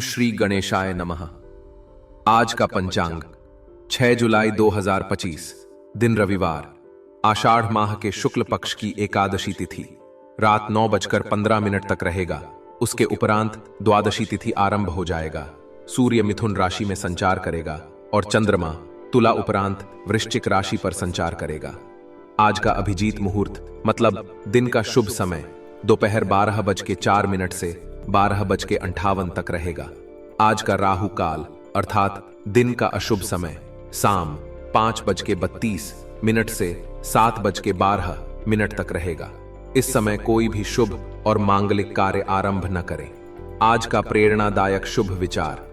श्री गणेशाय नमः। आज का पंचांग 6 जुलाई 2025, दिन रविवार, आषाढ़ माह के शुक्ल पक्ष की एकादशी तिथि रात 9:15 तक रहेगा। उसके उपरांत द्वादशी तिथि आरंभ हो जाएगा। सूर्य मिथुन राशि में संचार करेगा और चंद्रमा तुला उपरांत वृश्चिक राशि पर संचार करेगा। आज का अभिजीत मुहूर्त मतलब दिन का शुभ समय दोपहर 12:04 से 12:58 तक रहेगा। आज का राहु काल अर्थात दिन का अशुभ समय शाम 5:32 से 7:12 तक रहेगा। इस समय कोई भी शुभ और मांगलिक कार्य आरंभ न करें। आज का प्रेरणादायक शुभ विचार।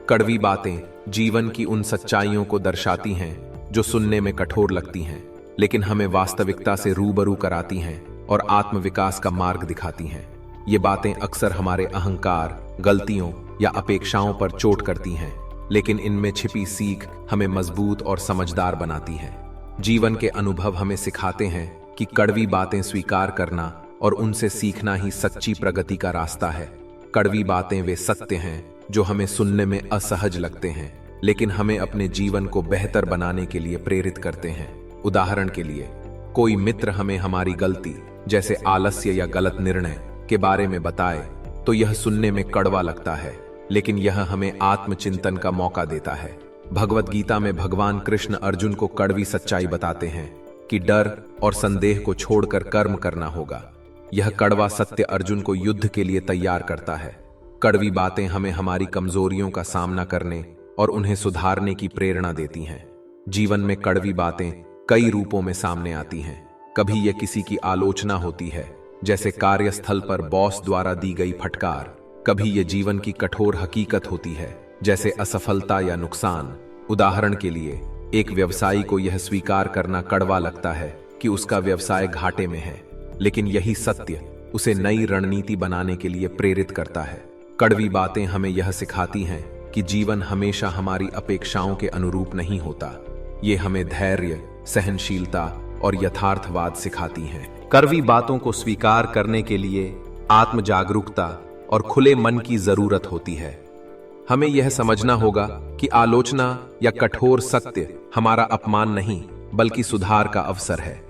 कड़वी बातें जीवन की उन सच्चाइयों को दर्शाती हैं जो सुनने में कठोर लगती हैं, लेकिन हमें वास्तविकता से रूबरू कराती हैं और आत्मविकास का मार्ग दिखाती हैं। ये बातें अक्सर हमारे अहंकार, गलतियों या अपेक्षाओं पर चोट करती हैं, लेकिन इनमें छिपी सीख हमें मजबूत और समझदार बनाती हैं। जीवन के अनुभव हमें सिखाते हैं कि कड़वी बातें स्वीकार करना और उनसे सीखना ही सच्ची प्रगति का रास्ता है। कड़वी बातें वे सत्य हैं जो हमें सुनने में असहज लगते हैं, लेकिन हमें अपने जीवन को बेहतर बनाने के लिए प्रेरित करते हैं। उदाहरण के लिए, कोई मित्र हमें हमारी गलती जैसे आलस्य या गलत निर्णय के बारे में बताए तो यह सुनने में कड़वा लगता है, लेकिन यह हमें आत्मचिंतन का मौका देता है। भगवत गीता में भगवान कृष्ण अर्जुन को कड़वी सच्चाई बताते हैं कि डर और संदेह को छोड़कर कर्म करना होगा। यह कड़वा सत्य अर्जुन को युद्ध के लिए तैयार करता है। कड़वी बातें हमें हमारी कमजोरियों का सामना करने और उन्हें सुधारने की प्रेरणा देती हैं। जीवन में कड़वी बातें कई रूपों में सामने आती हैं। कभी यह किसी की आलोचना होती है, जैसे कार्यस्थल पर बॉस द्वारा दी गई फटकार। कभी यह जीवन की कठोर हकीकत होती है, जैसे असफलता या नुकसान। उदाहरण के लिए, एक व्यवसायी को यह स्वीकार करना कड़वा लगता है कि उसका व्यवसाय घाटे में है, लेकिन यही सत्य उसे नई रणनीति बनाने के लिए प्रेरित करता है। कड़वी बातें हमें यह सिखाती हैं कि जीवन हमेशा हमारी अपेक्षाओं के अनुरूप नहीं होता। ये हमें धैर्य, सहनशीलता और यथार्थवाद सिखाती हैं। कड़वी बातों को स्वीकार करने के लिए आत्म जागरूकता और खुले मन की जरूरत होती है। हमें यह समझना होगा कि आलोचना या कठोर सत्य हमारा अपमान नहीं, बल्कि सुधार का अवसर है।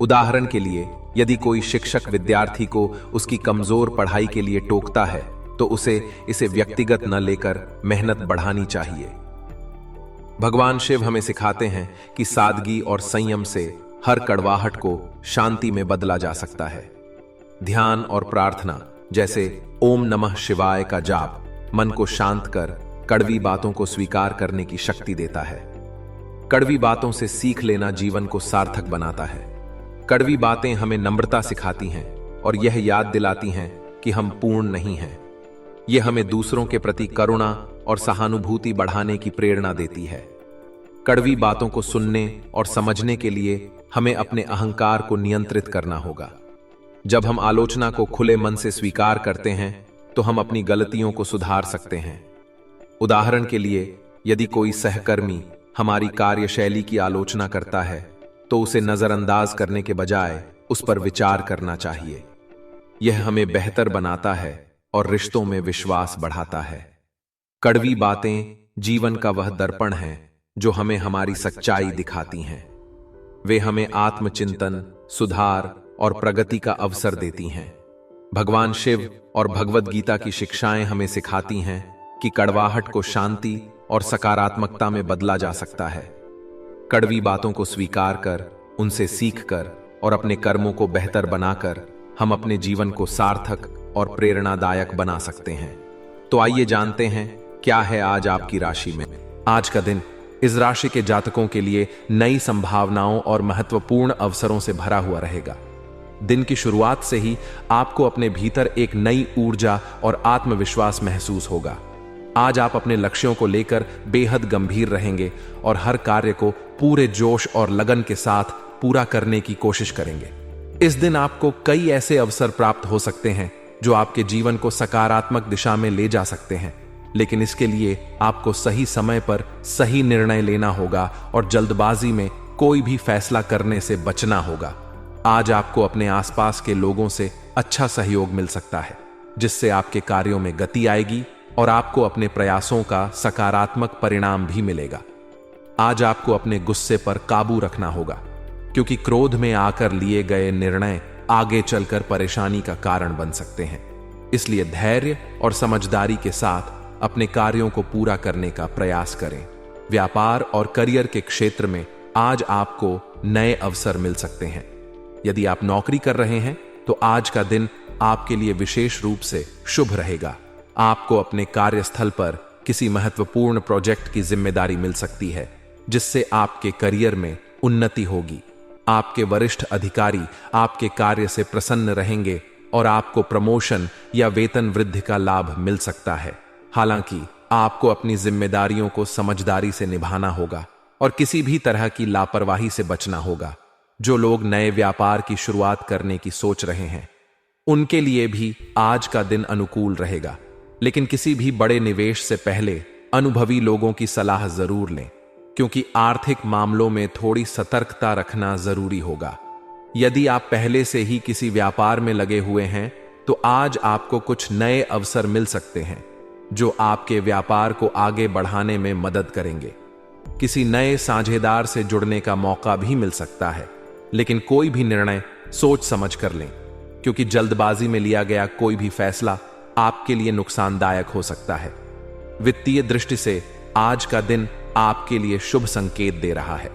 उदाहरण के लिए, यदि कोई शिक्षक विद्यार्थी को उसकी कमजोर पढ़ाई के लिए टोकता है तो उसे इसे व्यक्तिगत न लेकर मेहनत बढ़ानी चाहिए। भगवान शिव हमें सिखाते हैं कि सादगी और संयम से हर कड़वाहट को शांति में बदला जा सकता है। ध्यान और प्रार्थना जैसे ओम नमः शिवाय का जाप मन को शांत कर कड़वी बातों को स्वीकार करने की शक्ति देता है। कड़वी बातों से सीख लेना जीवन को सार्थक बनाता है। कड़वी बातें हमें नम्रता सिखाती हैं और यह याद दिलाती हैं कि हम पूर्ण नहीं हैं। यह हमें दूसरों के प्रति करुणा और सहानुभूति बढ़ाने की प्रेरणा देती है। कड़वी बातों को सुनने और समझने के लिए हमें अपने अहंकार को नियंत्रित करना होगा। जब हम आलोचना को खुले मन से स्वीकार करते हैं तो हम अपनी गलतियों को सुधार सकते हैं। उदाहरण के लिए, यदि कोई सहकर्मी हमारी कार्यशैली की आलोचना करता है तो उसे नजरअंदाज करने के बजाय उस पर विचार करना चाहिए। यह हमें बेहतर बनाता है और रिश्तों में विश्वास बढ़ाता है। कड़वी बातें जीवन का वह दर्पण है जो हमें हमारी सच्चाई दिखाती हैं। वे हमें आत्मचिंतन, सुधार और प्रगति का अवसर देती हैं। भगवान शिव और भगवत गीता की शिक्षाएं हमें सिखाती हैं कि कड़वाहट को शांति और सकारात्मकता में बदला जा सकता है। कड़वी बातों को स्वीकार कर, उनसे सीख कर और अपने कर्मों को बेहतर बनाकर हम अपने जीवन को सार्थक और प्रेरणादायक बना सकते हैं। तो आइए जानते हैं क्या है आज आपकी राशि में। आज का दिन इस राशि के जातकों के लिए नई संभावनाओं और महत्वपूर्ण अवसरों से भरा हुआ रहेगा। दिन की शुरुआत से ही आपको अपने भीतर एक नई ऊर्जा और आत्मविश्वास महसूस होगा। आज आप अपने लक्ष्यों को लेकर बेहद गंभीर रहेंगे और हर कार्य को पूरे जोश और लगन के साथ पूरा करने की कोशिश करेंगे। इस दिन आपको कई ऐसे अवसर प्राप्त हो सकते हैं जो आपके जीवन को सकारात्मक दिशा में ले जा सकते हैं, लेकिन इसके लिए आपको सही समय पर सही निर्णय लेना होगा और जल्दबाजी में कोई भी फैसला करने से बचना होगा। आज आपको अपने आसपास के लोगों से अच्छा सहयोग मिल सकता है, जिससे आपके कार्यों में गति आएगी और आपको अपने प्रयासों का सकारात्मक परिणाम भी मिलेगा। आज आपको अपने गुस्से पर काबू रखना होगा, क्योंकि क्रोध में आकर लिए गए निर्णय आगे चलकर परेशानी का कारण बन सकते हैं। इसलिए धैर्य और समझदारी के साथ अपने कार्यों को पूरा करने का प्रयास करें। व्यापार और करियर के क्षेत्र में आज आपको नए अवसर मिल सकते हैं। यदि आप नौकरी कर रहे हैं तो आज का दिन आपके लिए विशेष रूप से शुभ रहेगा। आपको अपने कार्यस्थल पर किसी महत्वपूर्ण प्रोजेक्ट की जिम्मेदारी मिल सकती है, जिससे आपके करियर में उन्नति होगी। आपके वरिष्ठ अधिकारी आपके कार्य से प्रसन्न रहेंगे और आपको प्रमोशन या वेतन वृद्धि का लाभ मिल सकता है। हालांकि आपको अपनी जिम्मेदारियों को समझदारी से निभाना होगा और किसी भी तरह की लापरवाही से बचना होगा। जो लोग नए व्यापार की शुरुआत करने की सोच रहे हैं, उनके लिए भी आज का दिन अनुकूल रहेगा, लेकिन किसी भी बड़े निवेश से पहले अनुभवी लोगों की सलाह जरूर लें, क्योंकि आर्थिक मामलों में थोड़ी सतर्कता रखना जरूरी होगा। यदि आप पहले से ही किसी व्यापार में लगे हुए हैं तो आज आपको कुछ नए अवसर मिल सकते हैं, जो आपके व्यापार को आगे बढ़ाने में मदद करेंगे। किसी नए साझेदार से जुड़ने का मौका भी मिल सकता है, लेकिन कोई भी निर्णय सोच समझ कर लें, क्योंकि जल्दबाजी में लिया गया कोई भी फैसला आपके लिए नुकसानदायक हो सकता है। वित्तीय दृष्टि से आज का दिन आपके लिए शुभ संकेत दे रहा है।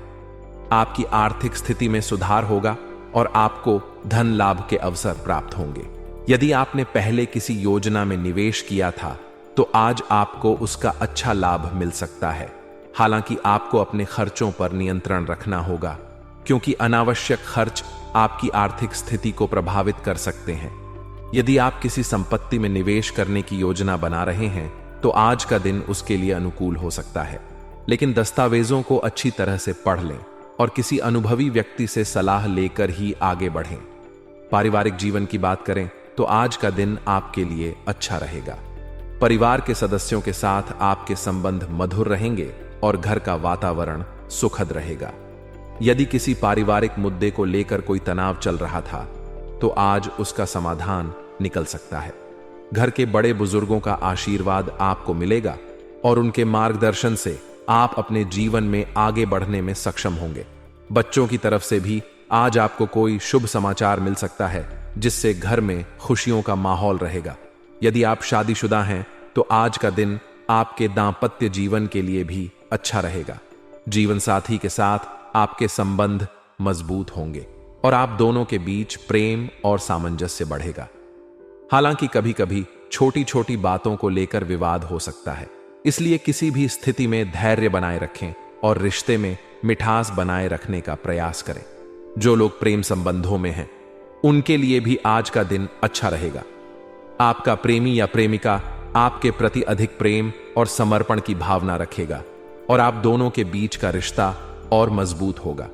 आपकी आर्थिक स्थिति में सुधार होगा और आपको धन लाभ के अवसर प्राप्त होंगे। यदि आपने पहले किसी योजना में निवेश किया था तो आज आपको उसका अच्छा लाभ मिल सकता है। हालांकि आपको अपने खर्चों पर नियंत्रण रखना होगा, क्योंकि अनावश्यक खर्च आपकी आर्थिक स्थिति को प्रभावित कर सकते हैं। यदि आप किसी संपत्ति में निवेश करने की योजना बना रहे हैं तो आज का दिन उसके लिए अनुकूल हो सकता है, लेकिन दस्तावेजों को अच्छी तरह से पढ़ लें और किसी अनुभवी व्यक्ति से सलाह लेकर ही आगे बढ़ें। पारिवारिक जीवन की बात करें तो आज का दिन आपके लिए अच्छा रहेगा। परिवार के सदस्यों के साथ आपके संबंध मधुर रहेंगे और घर का वातावरण सुखद रहेगा। यदि किसी पारिवारिक मुद्दे को लेकर कोई तनाव चल रहा था तो आज उसका समाधान निकल सकता है। घर के बड़े बुजुर्गों का आशीर्वाद आपको मिलेगा और उनके मार्गदर्शन से आप अपने जीवन में आगे बढ़ने में सक्षम होंगे। बच्चों की तरफ से भी आज आपको कोई शुभ समाचार मिल सकता है, जिससे घर में खुशियों का माहौल रहेगा। यदि आप शादीशुदा हैं तो आज का दिन आपके दांपत्य जीवन के लिए भी अच्छा रहेगा। जीवन साथी के साथ आपके संबंध मजबूत होंगे और आप दोनों के बीच प्रेम और सामंजस्य बढ़ेगा। हालांकि कभी कभी छोटी छोटी बातों को लेकर विवाद हो सकता है, इसलिए किसी भी स्थिति में धैर्य बनाए रखें और रिश्ते में मिठास बनाए रखने का प्रयास करें। जो लोग प्रेम संबंधों में हैं, उनके लिए भी आज का दिन अच्छा रहेगा। आपका प्रेमी या प्रेमिका आपके प्रति अधिक प्रेम और समर्पण की भावना रखेगा और आप दोनों के बीच का रिश्ता और मजबूत होगा।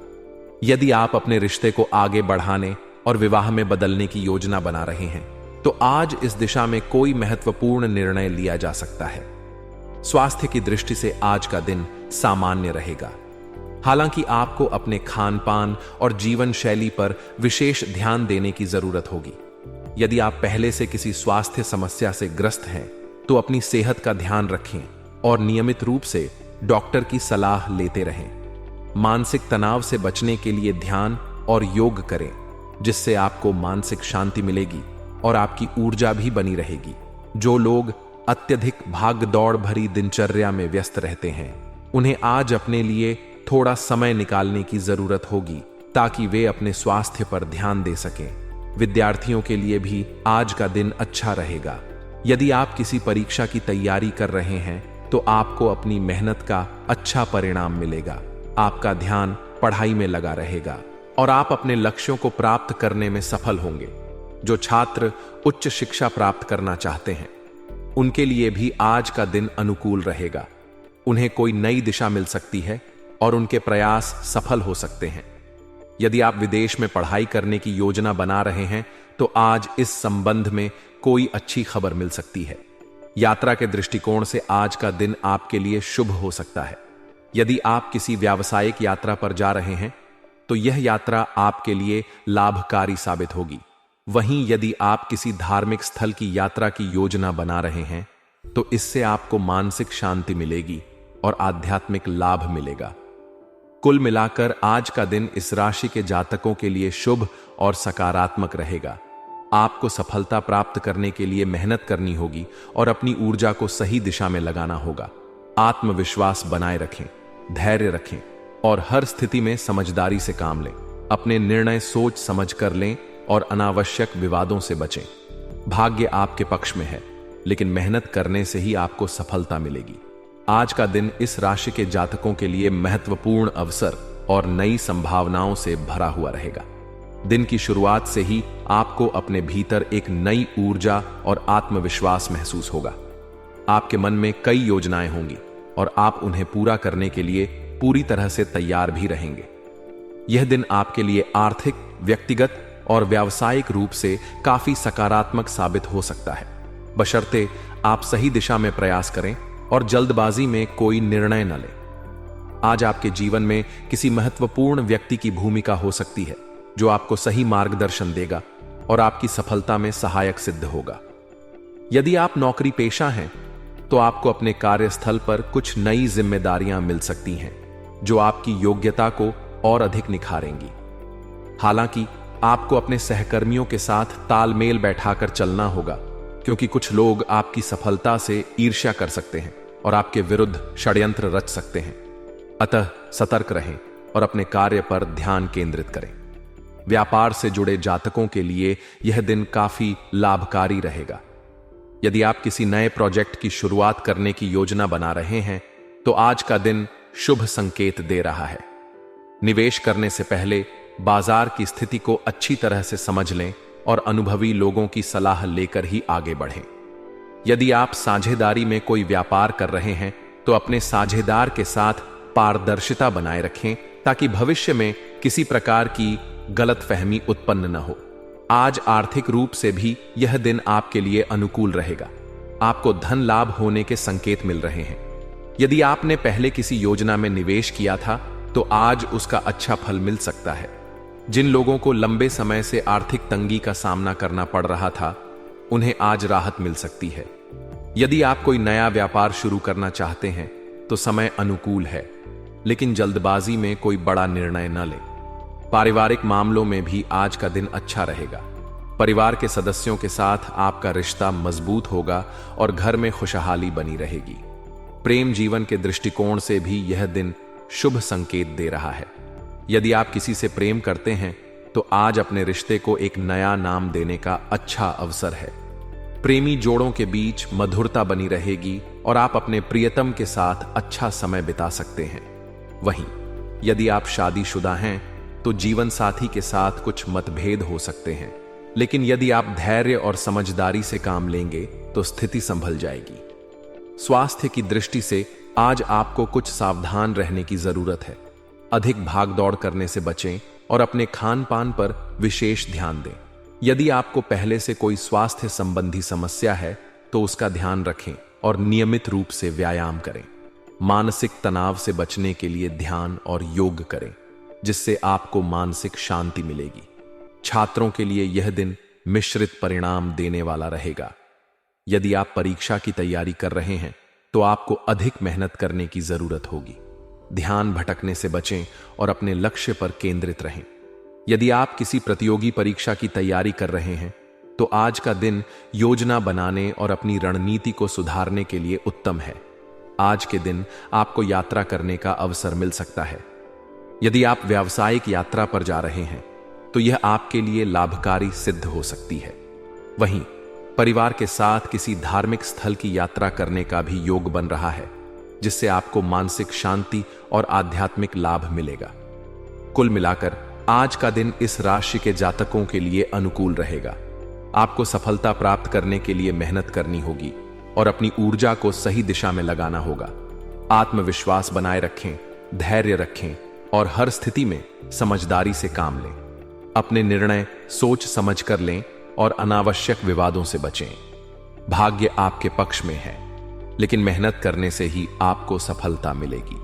यदि आप अपने रिश्ते को आगे बढ़ाने और विवाह में बदलने की योजना बना रहे हैं तो आज इस दिशा में कोई महत्वपूर्ण निर्णय लिया जा सकता है। स्वास्थ्य की दृष्टि से आज का दिन सामान्य रहेगा। हालांकि आपको अपने खान पान और जीवन शैली पर विशेष ध्यान देने की जरूरत होगी। यदि आप पहले से किसी स्वास्थ्य समस्या से ग्रस्त हैं तो अपनी सेहत का ध्यान रखें और नियमित रूप से डॉक्टर की सलाह लेते रहें। मानसिक तनाव से बचने के लिए ध्यान और योग करें, जिससे आपको मानसिक शांति मिलेगी और आपकी ऊर्जा भी बनी रहेगी। जो लोग अत्यधिक भाग दौड़ भरी दिनचर्या में व्यस्त रहते हैं, उन्हें आज अपने लिए थोड़ा समय निकालने की जरूरत होगी, ताकि वे अपने स्वास्थ्य पर ध्यान दे सकें। विद्यार्थियों के लिए भी आज का दिन अच्छा रहेगा। यदि आप किसी परीक्षा की तैयारी कर रहे हैं तो आपको अपनी मेहनत का अच्छा परिणाम मिलेगा। आपका ध्यान पढ़ाई में लगा रहेगा और आप अपने लक्ष्यों को प्राप्त करने में सफल होंगे। जो छात्र उच्च शिक्षा प्राप्त करना चाहते हैं, उनके लिए भी आज का दिन अनुकूल रहेगा। उन्हें कोई नई दिशा मिल सकती है और उनके प्रयास सफल हो सकते हैं। यदि आप विदेश में पढ़ाई करने की योजना बना रहे हैं तो आज इस संबंध में कोई अच्छी खबर मिल सकती है। यात्रा के दृष्टिकोण से आज का दिन आपके लिए शुभ हो सकता है। यदि आप किसी व्यावसायिक यात्रा पर जा रहे हैं तो यह यात्रा आपके लिए लाभकारी साबित होगी। वहीं यदि आप किसी धार्मिक स्थल की यात्रा की योजना बना रहे हैं तो इससे आपको मानसिक शांति मिलेगी और आध्यात्मिक लाभ मिलेगा। कुल मिलाकर आज का दिन इस राशि के जातकों के लिए शुभ और सकारात्मक रहेगा। आपको सफलता प्राप्त करने के लिए मेहनत करनी होगी और अपनी ऊर्जा को सही दिशा में लगाना होगा। आत्मविश्वास बनाए रखें, धैर्य रखें और हर स्थिति में समझदारी से काम लें। अपने निर्णय सोच समझ कर लें और अनावश्यक विवादों से बचें। भाग्य आपके पक्ष में है, लेकिन मेहनत करने से ही आपको सफलता मिलेगी। आज का दिन इस राशि के जातकों के लिए महत्वपूर्ण अवसर और नई संभावनाओं से भरा हुआ रहेगा। दिन की शुरुआत से ही आपको अपने भीतर एक नई ऊर्जा और आत्मविश्वास महसूस होगा। आपके मन में कई योजनाएं होंगी और आप उन्हें पूरा करने के लिए पूरी तरह से तैयार भी रहेंगे। यह दिन आपके लिए आर्थिक, व्यक्तिगत और व्यावसायिक रूप से काफी सकारात्मक साबित हो सकता है, बशर्ते आप सही दिशा में प्रयास करें और जल्दबाजी में कोई निर्णय न लें। आज आपके जीवन में किसी महत्वपूर्ण व्यक्ति की भूमिका हो सकती है जो आपको सही मार्गदर्शन देगा और आपकी सफलता में सहायक सिद्ध होगा। यदि आप नौकरी पेशा हैं तो आपको अपने कार्यस्थल पर कुछ नई जिम्मेदारियां मिल सकती हैं जो आपकी योग्यता को और अधिक निखारेंगी। हालांकि आपको अपने सहकर्मियों के साथ तालमेल बैठाकर चलना होगा, क्योंकि कुछ लोग आपकी सफलता से ईर्ष्या कर सकते हैं और आपके विरुद्ध षड्यंत्र रच सकते हैं। अतः सतर्क रहें और अपने कार्य पर ध्यान केंद्रित करें। व्यापार से जुड़े जातकों के लिए यह दिन काफी लाभकारी रहेगा। यदि आप किसी नए प्रोजेक्ट की शुरुआत करने की योजना बना रहे हैं तो आज का दिन शुभ संकेत दे रहा है। निवेश करने से पहले बाजार की स्थिति को अच्छी तरह से समझ लें और अनुभवी लोगों की सलाह लेकर ही आगे बढ़ें। यदि आप साझेदारी में कोई व्यापार कर रहे हैं तो अपने साझेदार के साथ पारदर्शिता बनाए रखें ताकि भविष्य में किसी प्रकार की गलतफहमी उत्पन्न न हो। आज आर्थिक रूप से भी यह दिन आपके लिए अनुकूल रहेगा। आपको धन लाभ होने के संकेत मिल रहे हैं। यदि आपने पहले किसी योजना में निवेश किया था तो आज उसका अच्छा फल मिल सकता है। जिन लोगों को लंबे समय से आर्थिक तंगी का सामना करना पड़ रहा था, उन्हें आज राहत मिल सकती है। यदि आप कोई नया व्यापार शुरू करना चाहते हैं तो समय अनुकूल है, लेकिन जल्दबाजी में कोई बड़ा निर्णय न लें। पारिवारिक मामलों में भी आज का दिन अच्छा रहेगा। परिवार के सदस्यों के साथ आपका रिश्ता मजबूत होगा और घर में खुशहाली बनी रहेगी। प्रेम जीवन के दृष्टिकोण से भी यह दिन शुभ संकेत दे रहा है। यदि आप किसी से प्रेम करते हैं तो आज अपने रिश्ते को एक नया नाम देने का अच्छा अवसर है। प्रेमी जोड़ों के बीच मधुरता बनी रहेगी और आप अपने प्रियतम के साथ अच्छा समय बिता सकते हैं। वहीं यदि आप शादीशुदा हैं तो जीवन साथी के साथ कुछ मतभेद हो सकते हैं, लेकिन यदि आप धैर्य और समझदारी से काम लेंगे तो स्थिति संभल जाएगी। स्वास्थ्य की दृष्टि से आज आपको कुछ सावधान रहने की जरूरत है। अधिक भागदौड़ करने से बचें और अपने खान पान पर विशेष ध्यान दें। यदि आपको पहले से कोई स्वास्थ्य संबंधी समस्या है तो उसका ध्यान रखें और नियमित रूप से व्यायाम करें। मानसिक तनाव से बचने के लिए ध्यान और योग करें, जिससे आपको मानसिक शांति मिलेगी। छात्रों के लिए यह दिन मिश्रित परिणाम देने वाला रहेगा। यदि आप परीक्षा की तैयारी कर रहे हैं तो आपको अधिक मेहनत करने की जरूरत होगी। ध्यान भटकने से बचें और अपने लक्ष्य पर केंद्रित रहें। यदि आप किसी प्रतियोगी परीक्षा की तैयारी कर रहे हैं तो आज का दिन योजना बनाने और अपनी रणनीति को सुधारने के लिए उत्तम है। आज के दिन आपको यात्रा करने का अवसर मिल सकता है। यदि आप व्यावसायिक यात्रा पर जा रहे हैं तो यह आपके लिए लाभकारी सिद्ध हो सकती है। वहीं परिवार के साथ किसी धार्मिक स्थल की यात्रा करने का भी योग बन रहा है, जिससे आपको मानसिक शांति और आध्यात्मिक लाभ मिलेगा। कुल मिलाकर आज का दिन इस राशि के जातकों के लिए अनुकूल रहेगा। आपको सफलता प्राप्त करने के लिए मेहनत करनी होगी और अपनी ऊर्जा को सही दिशा में लगाना होगा। आत्मविश्वास बनाए रखें, धैर्य रखें और हर स्थिति में समझदारी से काम लें। अपने निर्णय सोच समझ कर लें और अनावश्यक विवादों से बचें। भाग्य आपके पक्ष में है, लेकिन मेहनत करने से ही आपको सफलता मिलेगी।